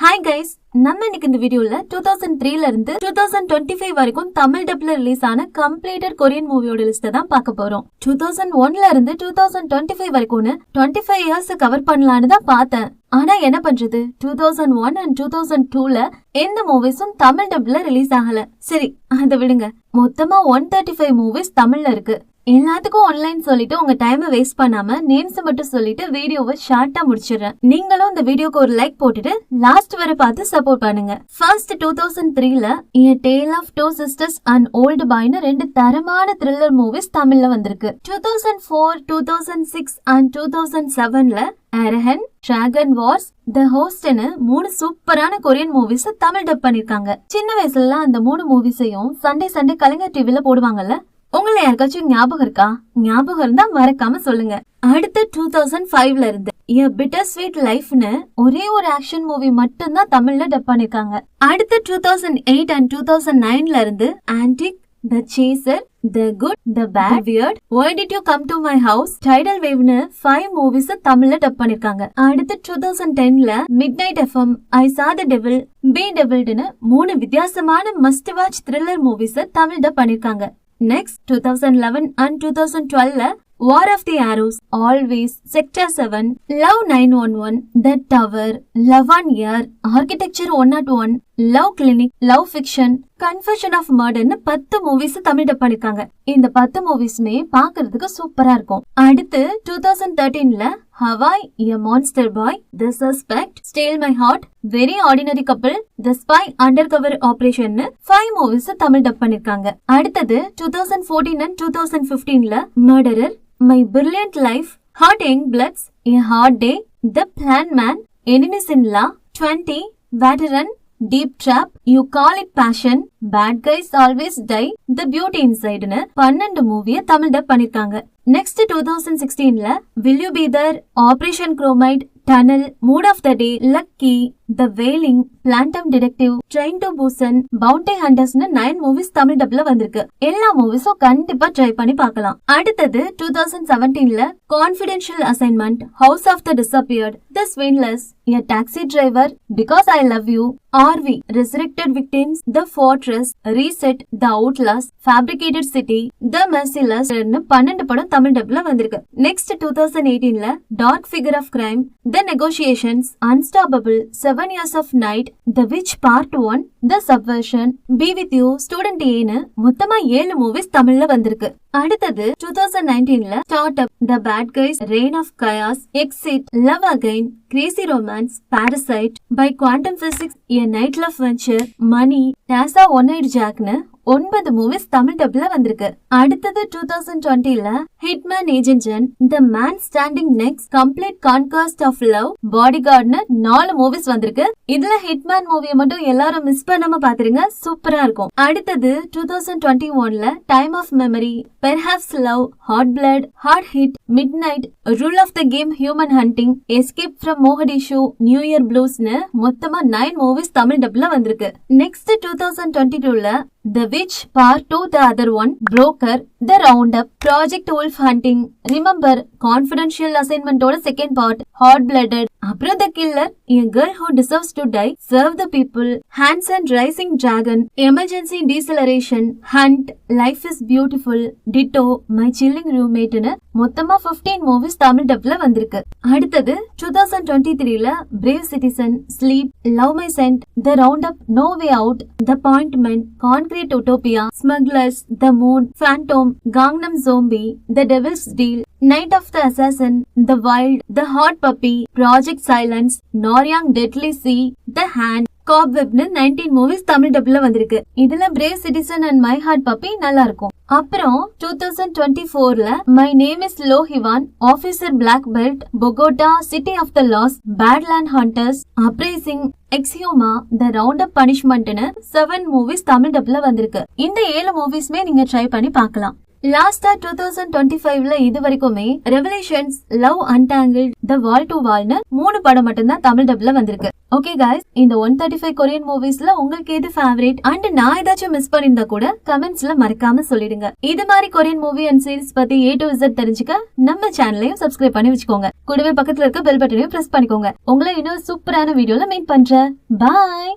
Hi guys, நம்ம இன்னைக்கு இந்த வீடியோல 2003ல இருந்து 2025 வரைக்கும் தமிழ் டப்ல ரிலீஸ் ஆன கம்ப்ளீட்டட் கொரியன் மூவியோட லிஸ்ட் தான் பார்க்க போறோம். 2001ல இருந்து 2025 வரைக்கும் 25 இயர்ஸ் கவர் பண்ணலான்னு தான் பார்த்தேன். ஆனா என்ன பண்றது, 2001 and 2002ல எந்த மூவிஸும் தமிழ் டப்ல ரிலீஸ் ஆகல. சரி, அதை விடுங்க. மொத்தமா 135 மூவிஸ் தமிழ்ல இருக்கு. எல்லாத்துக்கும் ஆன்லைன் சொல்லிட்டு உங்க டைமை வேஸ்ட் பண்ணாம நேம்ஸ் மட்டும் சொல்லிட்டு வீடியோவை ஷார்ட்டா முடிச்சிடுறேன். நீங்களும் இந்த வீடியோக்கு ஒரு லைக் போட்டுட்டு லாஸ்ட் வரை பார்த்து சப்போர்ட் பண்ணுங்க. ஃபர்ஸ்ட் 2003ல A Tale of Two Sisters and Old Boyன்னு 2 தரமான த்ரில்லர் மூவிஸ் தமிழ்ல வந்திருக்கு. 2004, 2006 and 2007ல அரஹன், டிராகன் வார்ஸ், த ஹோஸ்ட்னு 3 சூப்பரான கொரியன் மூவிஸ் தமிழ் டப் பண்ணிருக்காங்க. சின்ன வயசுல அந்த 3 மூவிஸையும் சண்டே கலைஞர் டிவில போடுவாங்கல்ல. உங்களை யாருக்காச்சும் ஞாபகம் இருக்கா? ஞாபகம் இருந்தா மறக்காம சொல்லுங்க. அடுத்து 2005ல இருந்து A Bittersweet Lifeன்னு ஒரே ஒரு ஆக்ஷன் மூவி மட்டும் தான் தமிழ்ல டப் பண்ணிருக்காங்க. அடுத்து 2008 and 2009ல இருந்து Antic, The Chaser, The Good, The Bad, The Weird, Why Did You Come to My House, Tidal Waveன்னு 5 movies தமிழ்ல டப் பண்ணிருக்காங்க. அடுத்து 2010ல Midnight FM, I Saw the Devil, Be Deviledன்னு 3 வித்தியாசமான must watch thriller movies Tamil dub பண்ணிருக்காங்க. Next, 2011 and 2012ல War of the Arrows, Always, Sector 7, Love 911, The Tower, Love on Air, Architecture 101, Love Clinic, Love Fiction, Confession of Murderன்னு 10 movies Tamil dub பண்ணிருக்காங்க. இந்த 10 மூவிஸ்மே பாக்குறதுக்கு சூப்பரா இருக்கும். அடுத்து 2013ல Hawaii, A Monster Boy, The Suspect, Steal My Heart, Very Ordinary Couple, The Spy Undercover Operationன்னு 5 மூவிஸ் தமிழ் டப் பண்ணிருக்காங்க. அடுத்தது 2014 and 2015ல Murderer, My Brilliant Life, Hot Young Bloods, A Hard Day, The Plan Man, Enemies in Law, 20, Veteran, Deep Trap, You Call It Passion, Bad Guys Always Die, The Beauty Insideன்னு 12 மூவிய Tamil dub பண்ணிருக்காங்க. Next 2016ல Will You Be There, Operation Chromite, Tunnel, Mood of the Day, Lucky, The Wailing, Plantum Detective, Train to Busan, Bounty Huntersன்னு 9 movies Tamil டப்ல வந்திருக்கு. எல்லா மூவிஸும் கண்டிப்பா try பண்ணி பார்க்கலாம். அடுத்தது 2017ல Confidential Assignment, House of the Disappeared, The Swindlers, A Taxi Driver, Because I Love You, RV, Resurrected Victims, The Fortress, Reset, The Outlaws, Fabricated City, The Mercilessன்னு 12 படம் தமிழ் டப்ல வந்திருக்கு. நெக்ஸ்ட் 2018ல Dark Figure of Crime, The Negotiations, Unstoppable, 7 Years of Night, The Witch Part 1, The Subversion, Be With You, Student Aன்னு மொத்தமா 7 movies தமிழ்ல வந்திருக்கு. அடுத்தது 2019ல Startup, The Bad Guys, Reign of Chaos, Exit, Love Again, Crazy Romance, Parasite, By Quantum Physics, A Night Love Venture, Money, Tassa One-Eyed Jackன்னு 9 movies Tamil டப்ல வந்திருக்கு. அடுத்தது 2020ல Hitman Agent Jen, The Man Standing Next, Complete Conquest of Love, Bodyguardன்னு 4 movies வந்திருக்கு. இதுல Hitman மூவியை மட்டும் எல்லாரும் மிஸ் பண்ணாம பாத்துருங்க, சூப்பரா இருக்கும். அடுத்தது 2021ல Time of Memory, Perhaps Love, Hot Blood, Hard Hit, Midnight, Rule of the Game, Human Hunting, Escape from Mogadishu, New Year Bluesன்னு மொத்தமா 9 மூவிஸ் தமிழ் டப்ல வந்திருக்கு. நெக்ஸ்ட் 2022ல The Witch Part 2, The Other One, Broker, The Roundup, Project Wolf Hunting, Remember, Confidential Assignment ஓட second part, Hot Blooded, அப்புறம் The Killer, A Girl Who Deserves to Die, Serve the People, Hands and Rising Dragon, Emergency Deceleration, Hunt, Life is Beautiful, Ditto, My Chilling Roommateன்னு மொத்தமா 15 movies Tamil டப்ல வந்திருக்கு. அடுத்தது 2023ல Brave Citizen, Sleep, Love My Scent, The Roundup, No Way Out, The Appointment, Concrete Utopia, Smugglers, The Moon, Phantom, Gangnam Zombie, The Devil's Deal, Night of the Assassin, The Wild, The Hot Puppy, Project Silence, Noryang Deadly Sea, The Hand, Cobwebன்னு 19 movies Tamil டப்ல வந்திருக்கு. இதுல Brave Citizen and My Hot Puppy நல்லா இருக்கும். அப்புறம் 2024ல My Name is Lo Hivan, Officer Black Belt, Bogota, City of the Lost, Badland Hunters, Uprising, Exhuma, The Roundup Punishmentன்னு 7 movies Tamil டப்ல வந்திருக்கு. இந்த 7 மூவிஸ்மே நீங்க ட்ரை பண்ணி பார்க்கலாம். லாஸ்டா 2025ல இது வரைக்குமே revelations, love untangled, the wall to வால்னு 3 படம் மட்டும்தான் தமிழ் டப்ல வந்திருக்கு. ஓகே காய்ஸ், இந்த 135 கொரியன் மூவிஸ்ல உங்களுக்கு எது ஃபேவரட் அண்ட் நான் ஏதாச்சும் மிஸ் பண்ணிருந்தா கூட கமெண்ட்ஸ்ல மறக்காம சொல்லிடுங்க. இது மாதிரி கொரியன் மூவி அண்ட் சீரிஸ் பத்தி A to Z தெரிஞ்சுக்க நம்ம சேனலையும் சப்ஸ்கிரைப் பண்ணி வச்சுக்கோங்க. கூடவே பக்கத்துல இருக்க பெல் பட்டனையும் பிரஸ் பண்ணிக்கோங்க. உங்களை இன்னொரு சூப்பரான வீடியோல மீட் பண்றேன். பாய்.